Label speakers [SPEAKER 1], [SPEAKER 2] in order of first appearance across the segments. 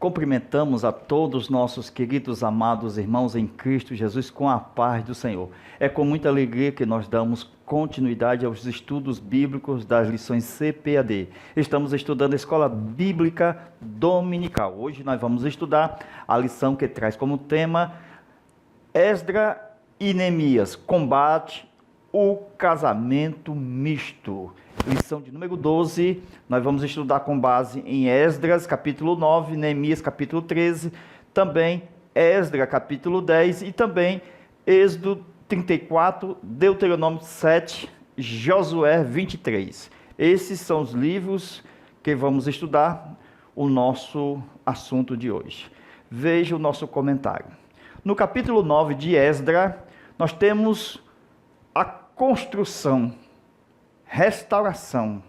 [SPEAKER 1] Cumprimentamos a todos nossos queridos, amados irmãos em Cristo Jesus com a paz do Senhor. É com muita alegria que nós damos continuidade aos estudos bíblicos das lições CPAD. Estamos estudando a Escola Bíblica Dominical. Hoje nós vamos estudar a lição que traz como tema Esdras e Neemias, combate o casamento misto. Lição de número 12, nós vamos estudar com base em Esdras, capítulo 9, Neemias, capítulo 13, também Esdras, capítulo 10 e também Êxodo 34, Deuteronômio 7, Josué 23. Esses são os livros que vamos estudar o nosso assunto de hoje. Veja o nosso comentário. No capítulo 9 de Esdras, nós temos a construção, restauração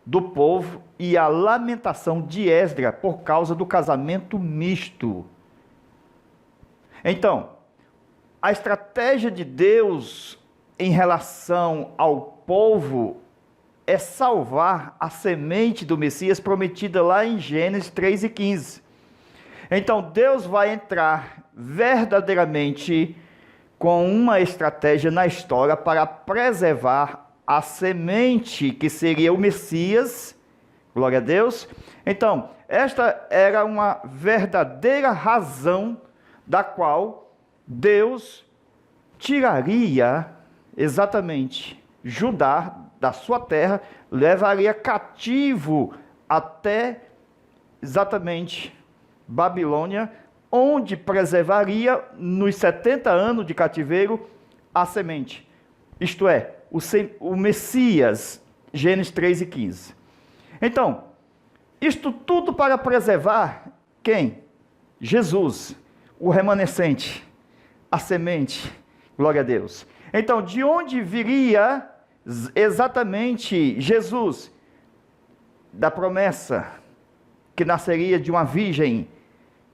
[SPEAKER 1] do povo e a lamentação de Esdras por causa do casamento misto. Então, a estratégia de Deus em relação ao povo é salvar a semente do Messias prometida lá em Gênesis 3 e 15. Então, Deus vai entrar verdadeiramente com uma estratégia na história para preservar a semente que seria o Messias, glória a Deus. Então, esta era uma verdadeira razão da qual Deus tiraria exatamente Judá da sua terra, levaria cativo até exatamente Babilônia, onde preservaria nos 70 anos de cativeiro a semente, isto é, o Messias, Gênesis 3 e 15. Então, isto tudo para preservar quem? Jesus, o remanescente, a semente, glória a Deus. Então, de onde viria exatamente Jesus? Da promessa que nasceria de uma virgem,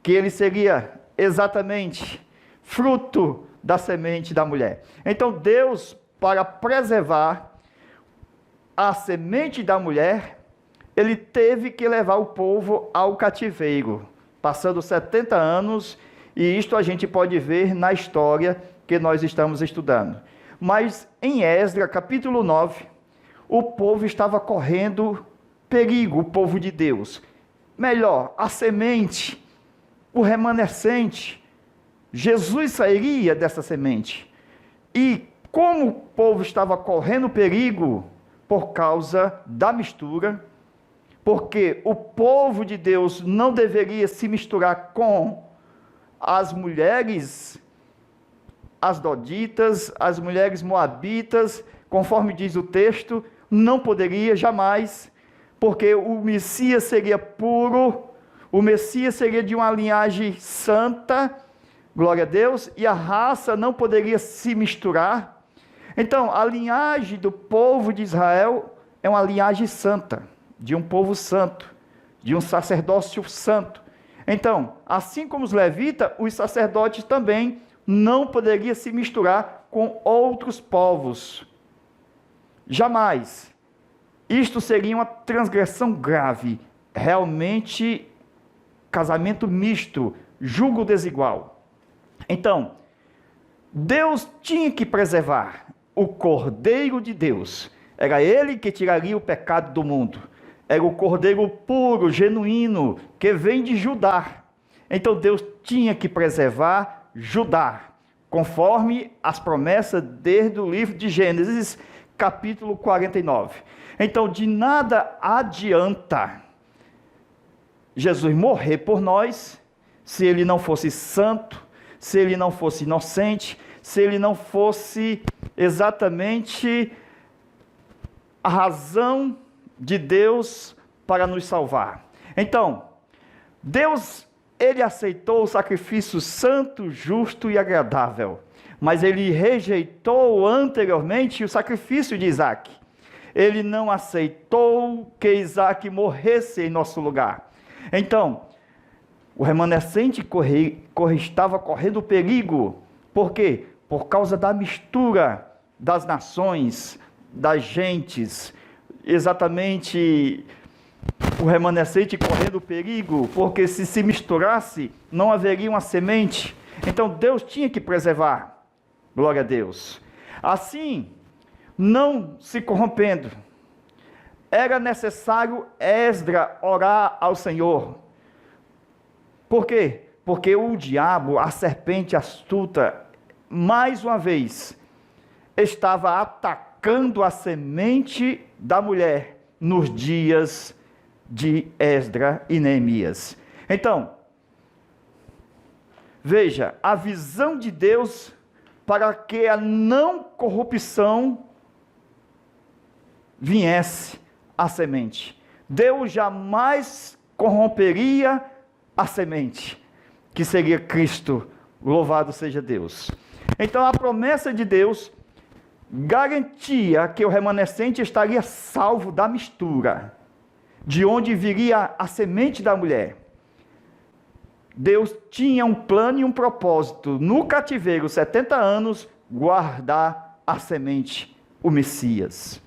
[SPEAKER 1] que ele seria exatamente fruto da semente da mulher. Então, Deus, para preservar a semente da mulher, ele teve que levar o povo ao cativeiro, passando 70 anos, e isto a gente pode ver na história que nós estamos estudando. Mas em Esdras, capítulo 9, o povo estava correndo perigo, o povo de Deus. Melhor, a semente, o remanescente, Jesus sairia dessa semente. E como o povo estava correndo perigo por causa da mistura, porque o povo de Deus não deveria se misturar com as mulheres asdoditas, as mulheres moabitas, conforme diz o texto, não poderia jamais, porque o Messias seria puro, o Messias seria de uma linhagem santa, glória a Deus, e a raça não poderia se misturar. Então, a linhagem do povo de Israel é uma linhagem santa, de um povo santo, de um sacerdócio santo. Então, assim como os levitas, os sacerdotes também não poderiam se misturar com outros povos. Jamais. Isto seria uma transgressão grave. Realmente, casamento misto, julgo desigual. Então, Deus tinha que preservar o Cordeiro de Deus. Era ele que tiraria o pecado do mundo. Era o Cordeiro puro, genuíno, que vem de Judá. Então Deus tinha que preservar Judá, conforme as promessas desde o livro de Gênesis, capítulo 49. Então, de nada adianta Jesus morrer por nós, se ele não fosse santo, se ele não fosse inocente, se ele não fosse exatamente a razão de Deus para nos salvar. Então, Deus, ele aceitou o sacrifício santo, justo e agradável, mas ele rejeitou anteriormente o sacrifício de Isaac. Ele não aceitou que Isaac morresse em nosso lugar. Então, o remanescente estava correndo perigo. Por quê? Por causa da mistura das nações, das gentes, exatamente o remanescente correndo perigo, porque se misturasse, não haveria uma semente. Então Deus tinha que preservar. Glória a Deus. Assim, não se corrompendo, era necessário Esdras orar ao Senhor. Por quê? Porque o diabo, a serpente astuta, mais uma vez, estava atacando a semente da mulher nos dias de Esdras e Neemias. Então, veja, a visão de Deus para que a não corrupção viesse à semente. Deus jamais corromperia a semente, que seria Cristo. Louvado seja Deus. Então a promessa de Deus garantia que o remanescente estaria salvo da mistura, de onde viria a semente da mulher. Deus tinha um plano e um propósito, no cativeiro, 70 anos, guardar a semente, o Messias.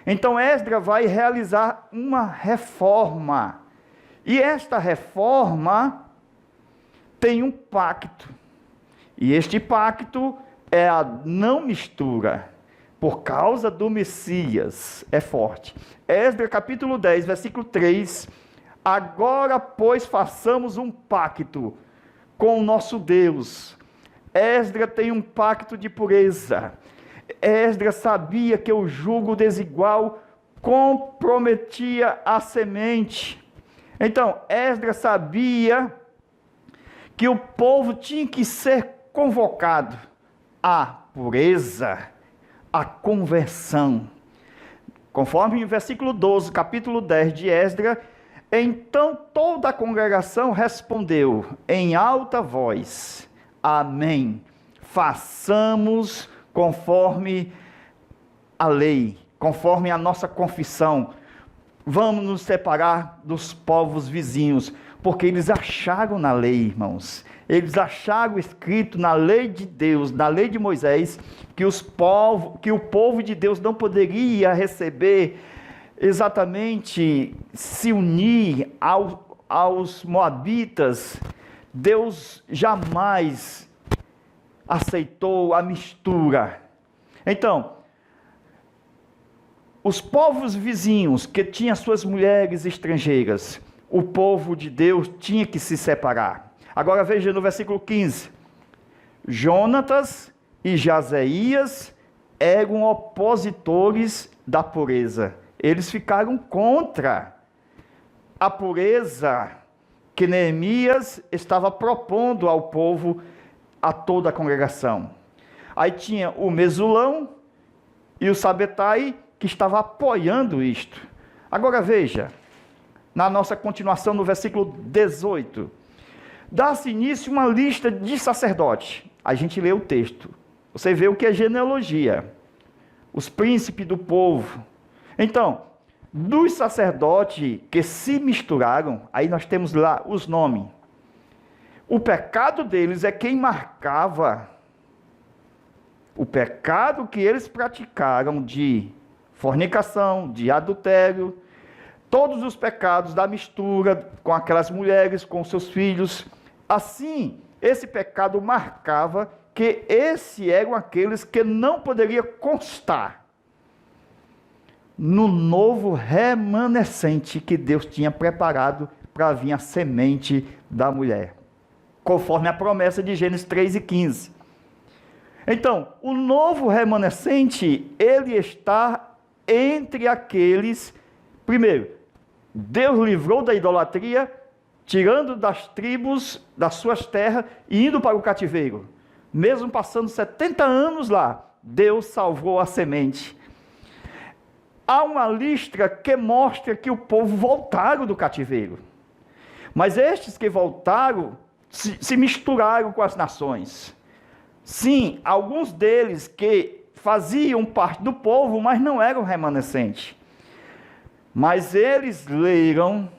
[SPEAKER 1] Então Esdras vai realizar uma reforma, e esta reforma tem um pacto, e este pacto é a não mistura, por causa do Messias, é forte. Esdras capítulo 10, versículo 3, agora, pois, façamos um pacto com o nosso Deus. Esdras tem um pacto de pureza. Esdras sabia que o jugo desigual comprometia a semente. Então, Esdras sabia que o povo tinha que ser convocado à pureza, à conversão. Conforme o versículo 12, capítulo 10 de Esdras, então toda a congregação respondeu em alta voz: Amém. Façamos conforme a lei, conforme a nossa confissão. Vamos nos separar dos povos vizinhos, porque eles acharam na lei, irmãos, eles acharam escrito na lei de Deus, na lei de Moisés, que o povo de Deus não poderia receber, exatamente se unir aos moabitas. Deus jamais aceitou a mistura. Então, os povos vizinhos que tinham suas mulheres estrangeiras, o povo de Deus tinha que se separar. Agora veja no versículo 15. Jonatas e Jazeías eram opositores da pureza. Eles ficaram contra a pureza que Neemias estava propondo ao povo, a toda a congregação. Aí tinha o Mesulão e o Sabetai, que estava apoiando isto. Agora veja, na nossa continuação no versículo 18, dá-se início uma lista de sacerdotes. A gente lê o texto, você vê o que é genealogia, os príncipes do povo. Então, dos sacerdotes que se misturaram, aí nós temos lá os nomes. O pecado deles é quem marcava o pecado que eles praticaram de fornicação, de adultério, todos os pecados da mistura com aquelas mulheres, com seus filhos. Assim, esse pecado marcava que esses eram aqueles que não poderia constar no novo remanescente que Deus tinha preparado para vir a semente da mulher, conforme a promessa de Gênesis 3 e 15. Então, o novo remanescente, ele está entre aqueles, primeiro, Deus livrou da idolatria, tirando das tribos, das suas terras, e indo para o cativeiro. Mesmo passando 70 anos lá, Deus salvou a semente. Há uma lista que mostra que o povo voltaram do cativeiro. Mas estes que voltaram, se misturaram com as nações. Sim, alguns deles que faziam parte do povo, mas não eram remanescentes. Mas eles leram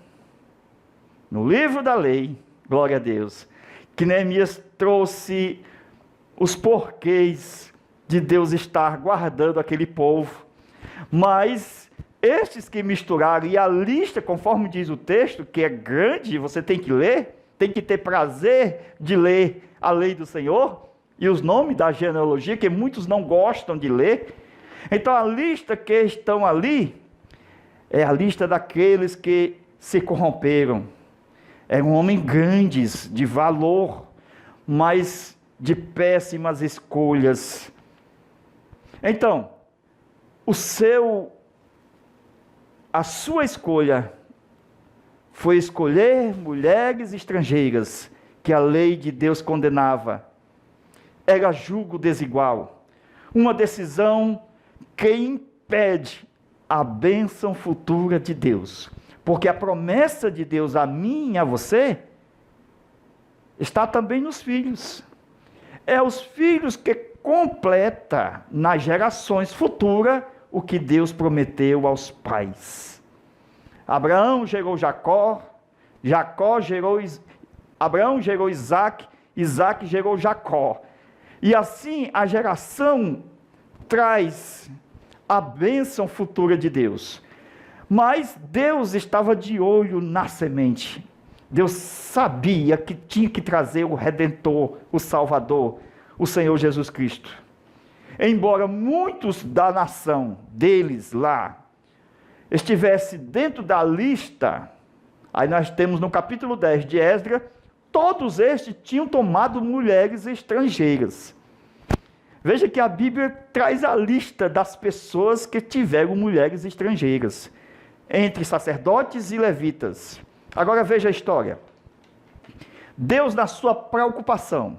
[SPEAKER 1] no livro da lei, glória a Deus, que Neemias trouxe os porquês de Deus estar guardando aquele povo. Mas estes que misturaram, e a lista, conforme diz o texto, que é grande, você tem que ler, tem que ter prazer de ler a lei do Senhor, e os nomes da genealogia, que muitos não gostam de ler. Então a lista que estão ali, é a lista daqueles que se corromperam. Eram homens grandes, de valor, mas de péssimas escolhas. Então, a sua escolha foi escolher mulheres estrangeiras, que a lei de Deus condenava. Era julgo desigual. Uma decisão que impede a bênção futura de Deus. Porque a promessa de Deus a mim e a você está também nos filhos. É os filhos que completa nas gerações futuras o que Deus prometeu aos pais. Abraão gerou Jacó, Abraão gerou Isaac, Isaac gerou Jacó. E assim a geração traz a bênção futura de Deus. Mas Deus estava de olho na semente. Deus sabia que tinha que trazer o Redentor, o Salvador, o Senhor Jesus Cristo. Embora muitos da nação deles lá estivesse dentro da lista, aí nós temos no capítulo 10 de Esdras, todos estes tinham tomado mulheres estrangeiras. Veja que a Bíblia traz a lista das pessoas que tiveram mulheres estrangeiras, entre sacerdotes e levitas. Agora veja a história. Deus, na sua preocupação,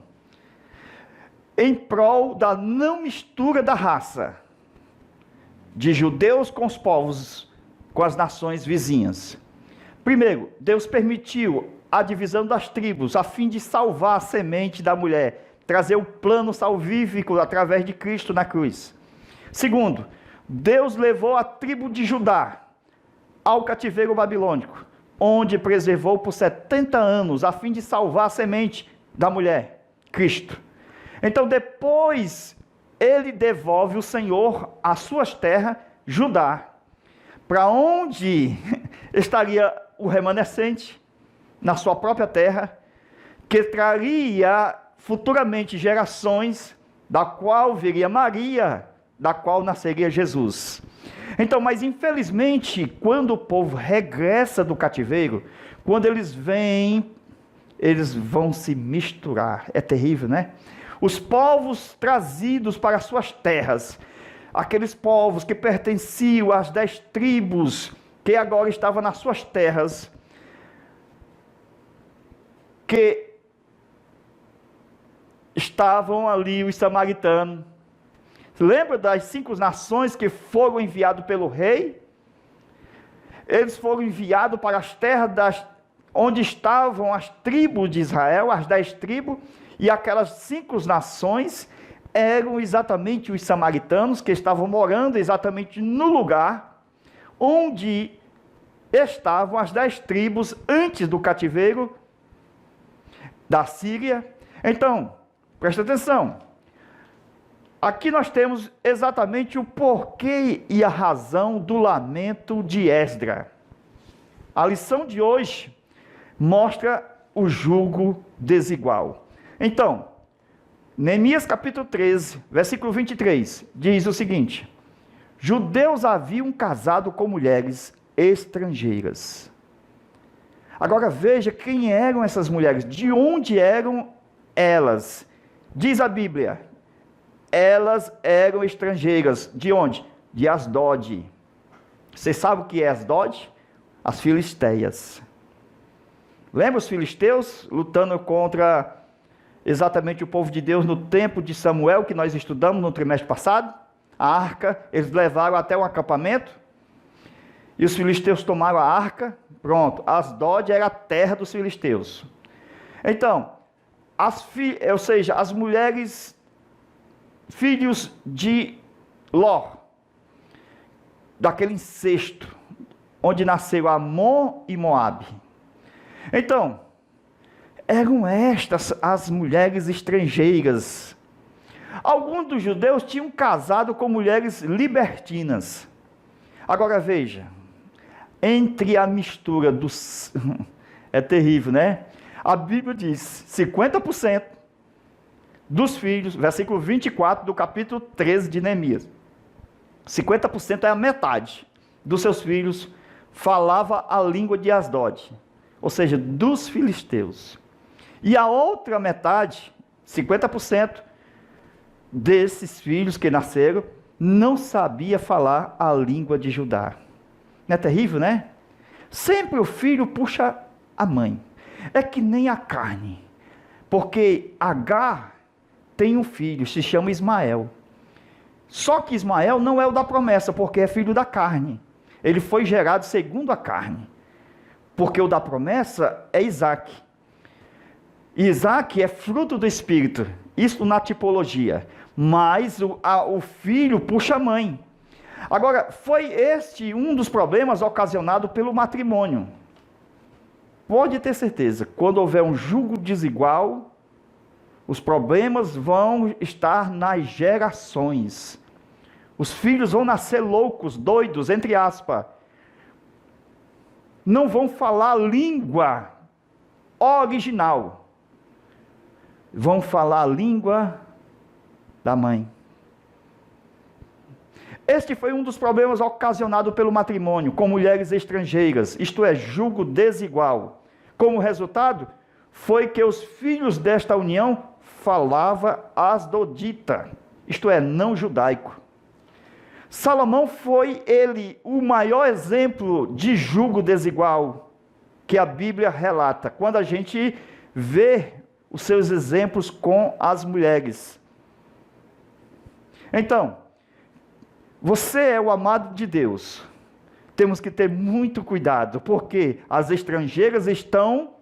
[SPEAKER 1] em prol da não mistura da raça, de judeus com os povos, com as nações vizinhas. Primeiro, Deus permitiu a divisão das tribos, a fim de salvar a semente da mulher, trazer o plano salvífico através de Cristo na cruz. Segundo, Deus levou a tribo de Judá ao cativeiro babilônico, onde preservou por 70 anos, a fim de salvar a semente da mulher, Cristo. Então depois, ele devolve o Senhor às suas terras, Judá, para onde estaria o remanescente, na sua própria terra, que traria futuramente gerações, da qual viria Maria, da qual nasceria Jesus. Então, mas infelizmente, quando o povo regressa do cativeiro, quando eles vêm, eles vão se misturar. É terrível, né? Os povos trazidos para suas terras, aqueles povos que pertenciam às 10 tribos, que agora estavam nas suas terras, que estavam ali os samaritanos. Lembra das 5 nações que foram enviados pelo rei? Eles foram enviados para as terras onde estavam as tribos de Israel, as 10 tribos, e aquelas 5 nações eram exatamente os samaritanos, que estavam morando exatamente no lugar onde estavam as 10 tribos antes do cativeiro da Síria. Então, presta atenção. Aqui nós temos exatamente o porquê e a razão do lamento de Esdras. A lição de hoje mostra o julgo desigual. Então, Neemias capítulo 13, versículo 23, diz o seguinte: judeus haviam casado com mulheres estrangeiras. Agora veja quem eram essas mulheres, de onde eram elas. Diz a Bíblia, elas eram estrangeiras. De onde? De Asdod. Você sabe o que é Asdod? As filisteias. Lembra os filisteus lutando contra exatamente o povo de Deus no tempo de Samuel, que nós estudamos no trimestre passado? A arca, eles levaram até um acampamento, e os filisteus tomaram a arca. Pronto, Asdod era a terra dos filisteus. Então, as mulheres, filhos de Ló, daquele incesto, onde nasceu Amon e Moabe. Então, eram estas as mulheres estrangeiras. Alguns dos judeus tinham casado com mulheres libertinas. Agora veja, entre a mistura dos... é terrível, né? A Bíblia diz 50% dos filhos, versículo 24 do capítulo 13 de Neemias. 50% é a metade dos seus filhos falava a língua de Asdod, ou seja, dos filisteus. E a outra metade, 50% desses filhos que nasceram, não sabia falar a língua de Judá. Não é terrível, né? Sempre o filho puxa a mãe. É que nem a carne. Porque Agar tem um filho, se chama Ismael. Só que Ismael não é o da promessa, porque é filho da carne. Ele foi gerado segundo a carne. Porque o da promessa é Isaac. E Isaac é fruto do Espírito. Isso na tipologia. Mas o filho puxa a mãe. Agora, foi este um dos problemas ocasionado pelo matrimônio. Pode ter certeza, quando houver um jugo desigual, os problemas vão estar nas gerações. Os filhos vão nascer loucos, doidos, entre aspas. Não vão falar a língua original. Vão falar a língua da mãe. Este foi um dos problemas ocasionados pelo matrimônio com mulheres estrangeiras, isto é, jugo desigual. Como resultado, foi que os filhos desta união falavam asdodita, isto é, não judaico. Salomão foi ele o maior exemplo de jugo desigual que a Bíblia relata, quando a gente vê os seus exemplos com as mulheres. Então, você é o amado de Deus. Temos que ter muito cuidado, porque as estrangeiras estão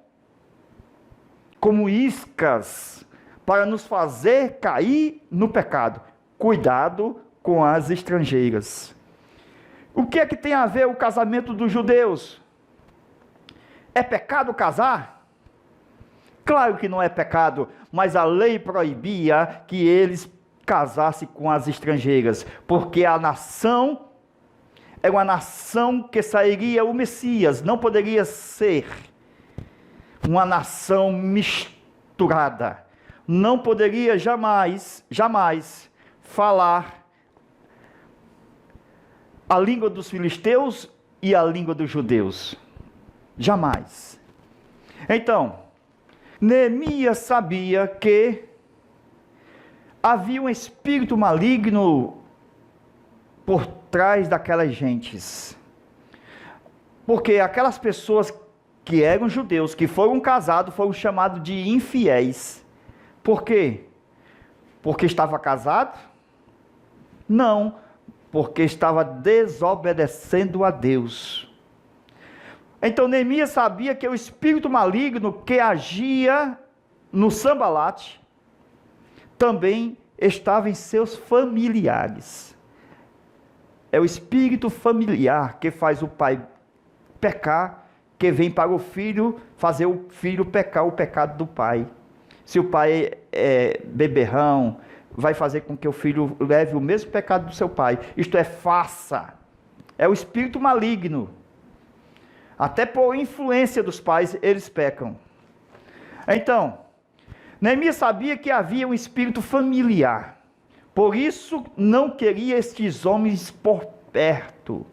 [SPEAKER 1] como iscas para nos fazer cair no pecado. Cuidado com as estrangeiras. O que é que tem a ver o casamento dos judeus? É pecado casar? Claro que não é pecado, mas a lei proibia que eles casassem com as estrangeiras, porque a nação é uma nação que sairia o Messias, não poderia ser uma nação misturada, não poderia jamais falar a língua dos filisteus e a língua dos judeus, jamais. Então, Neemias sabia que havia um espírito maligno por trás daquelas gentes. Porque aquelas pessoas que eram judeus, que foram casados, foram chamados de infiéis. Por quê? Porque estava casado? Não, porque estava desobedecendo a Deus. Então Neemias sabia que o espírito maligno que agia no Sambalate também estava em seus familiares. É o espírito familiar que faz o pai pecar, que vem para o filho fazer o filho pecar o pecado do pai. Se o pai é beberrão, vai fazer com que o filho leve o mesmo pecado do seu pai. Isto é farsa. É o espírito maligno. Até por influência dos pais, eles pecam. Então, Neemias sabia que havia um espírito familiar. Por isso, não queria estes homens por perto.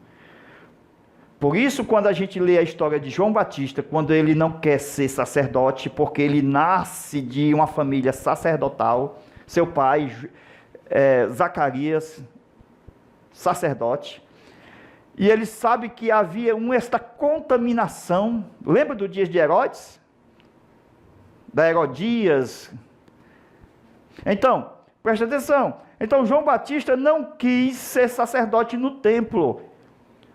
[SPEAKER 1] Por isso, quando a gente lê a história de João Batista, quando ele não quer ser sacerdote, porque ele nasce de uma família sacerdotal, seu pai, Zacarias, sacerdote, e ele sabe que havia esta contaminação. Lembra do dia de Herodes? Da Herodias? Então, presta atenção. Então, João Batista não quis ser sacerdote no templo.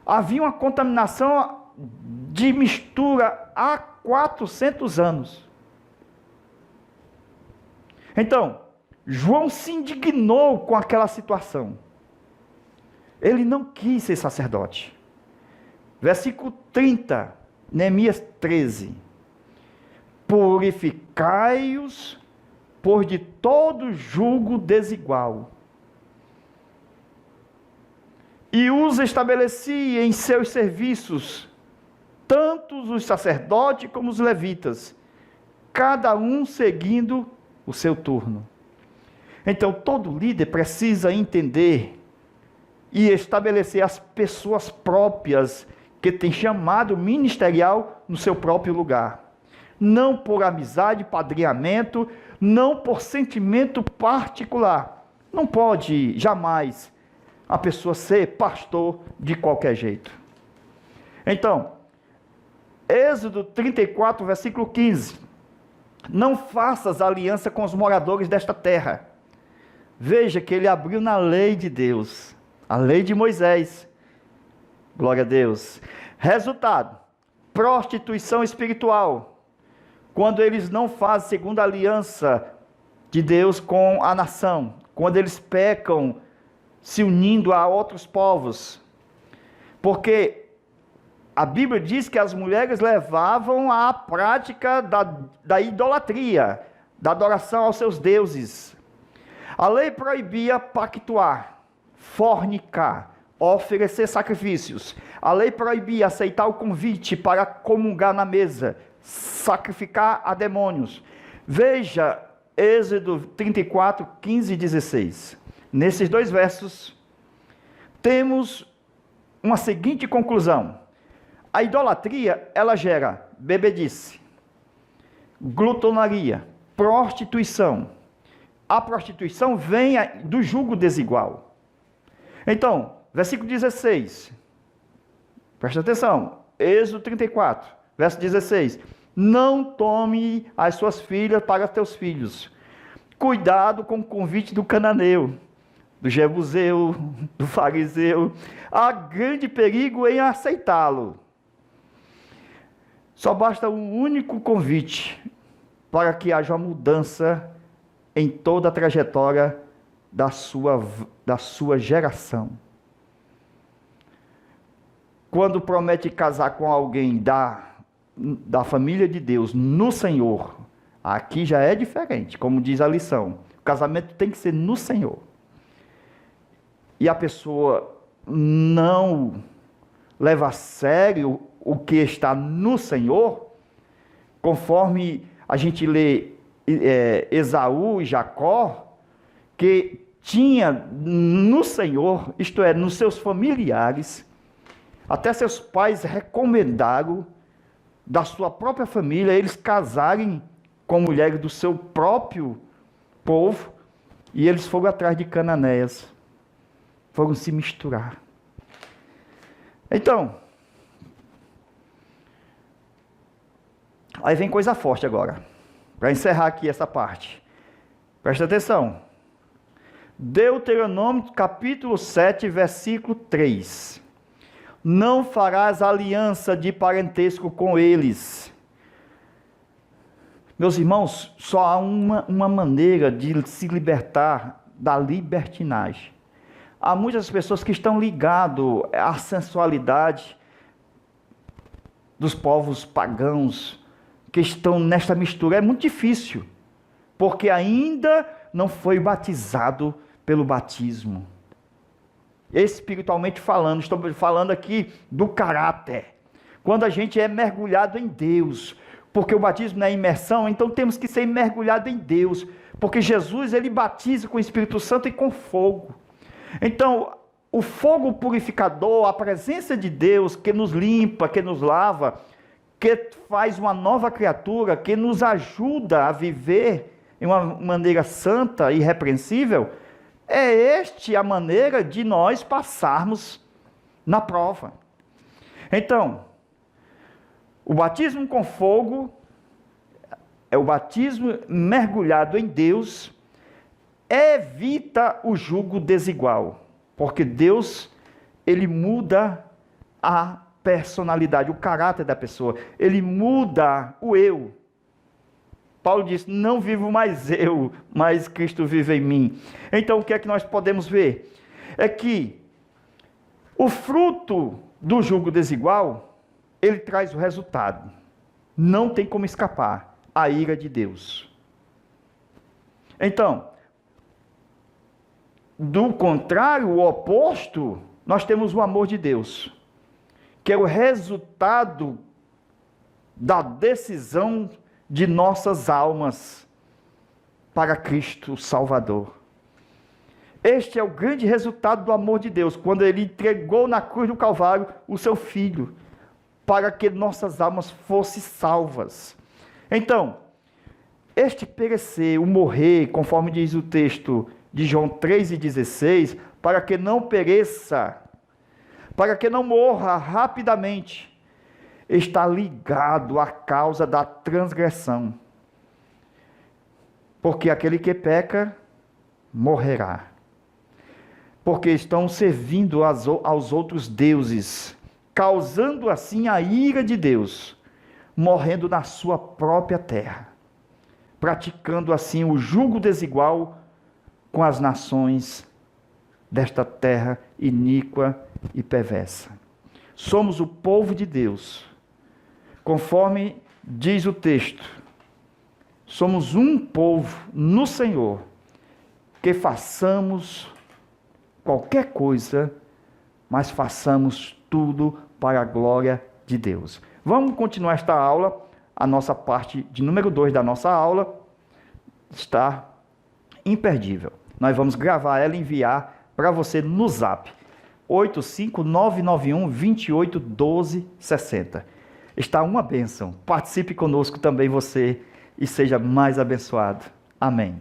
[SPEAKER 1] Havia uma contaminação de mistura há 400 anos. Então, João se indignou com aquela situação. Ele não quis ser sacerdote. Versículo 30, Neemias 13. Purificai-os por de todo jugo desigual. e os estabelecia em seus serviços, tanto os sacerdotes como os levitas, cada um seguindo o seu turno. Então, todo líder precisa entender e estabelecer as pessoas próprias que tem chamado ministerial no seu próprio lugar. Não por amizade, padrinhamento, não por sentimento particular. Não pode, jamais, a pessoa ser pastor de qualquer jeito. Então, Êxodo 34, versículo 15. Não faças aliança com os moradores desta terra. Veja que ele abriu na lei de Deus, a lei de Moisés. Glória a Deus. Resultado: prostituição espiritual. Quando eles não fazem segundo a aliança de Deus com a nação, quando eles pecam se unindo a outros povos. Porque a Bíblia diz que as mulheres levavam à prática da idolatria, da adoração aos seus deuses. A lei proibia pactuar, fornicar, oferecer sacrifícios. A lei proibia aceitar o convite para comungar na mesa, sacrificar a demônios. Veja Êxodo 34, 15 e 16. Nesses dois versos, temos uma seguinte conclusão. A idolatria, ela gera bebedice, glutonaria, prostituição. A prostituição vem do jugo desigual. Então, versículo 16. Presta atenção. Êxodo 34, verso 16. Não tome as suas filhas para teus filhos. Cuidado com o convite do cananeu, do jebuseu, do fariseu. Há grande perigo em aceitá-lo. Só basta um único convite para que haja uma mudança em toda a trajetória da sua geração. Quando promete casar com alguém da família de Deus, no Senhor, aqui já é diferente, como diz a lição. O casamento tem que ser no Senhor. E a pessoa não leva a sério o que está no Senhor, conforme a gente lê Esaú e Jacó, que tinha no Senhor, isto é, nos seus familiares, até seus pais recomendaram da sua própria família, eles casarem com mulheres do seu próprio povo, e eles foram atrás de cananeias, foram se misturar. Então, aí vem coisa forte agora, para encerrar aqui essa parte. Presta atenção. Deuteronômio capítulo 7, versículo 3. Não farás aliança de parentesco com eles. Meus irmãos, só há uma maneira de se libertar da libertinagem. Há muitas pessoas que estão ligadas à sensualidade dos povos pagãos, que estão nesta mistura. É muito difícil, porque ainda não foi batizado pelo batismo. Espiritualmente falando, estou falando aqui do caráter. Quando a gente é mergulhado em Deus, porque o batismo não é imersão, então temos que ser mergulhado em Deus, porque Jesus, ele batiza com o Espírito Santo e com fogo. Então, o fogo purificador, a presença de Deus que nos limpa, que nos lava, que faz uma nova criatura, que nos ajuda a viver de uma maneira santa e irrepreensível, é a maneira de nós passarmos na prova. Então, o batismo com fogo é o batismo mergulhado em Deus, evita o jugo desigual, porque Deus, ele muda a personalidade, o caráter da pessoa, ele muda o eu. Paulo diz, não vivo mais eu, mas Cristo vive em mim. Então, o que é que nós podemos ver? É que o fruto do jugo desigual, ele traz o resultado. Não tem como escapar, a ira de Deus. Então, do contrário, o oposto, nós temos o amor de Deus, que é o resultado da decisão de nossas almas para Cristo Salvador. Este é o grande resultado do amor de Deus, quando Ele entregou na cruz do Calvário o seu Filho, para que nossas almas fossem salvas. Então, este perecer, o morrer, conforme diz o texto de João 3,16, para que não pereça, para que não morra rapidamente, está ligado à causa da transgressão. Porque aquele que peca, morrerá. Porque estão servindo aos outros deuses, causando assim a ira de Deus, morrendo na sua própria terra, praticando assim o jugo desigual com as nações desta terra iníqua e perversa. Somos o povo de Deus, conforme diz o texto, somos um povo no Senhor, que façamos qualquer coisa, mas façamos tudo para a glória de Deus. Vamos continuar esta aula, a nossa parte de número 2 da nossa aula está imperdível. Nós vamos gravar ela e enviar para você no zap, 85991281260. Está uma bênção. Participe conosco também você e seja mais abençoado. Amém.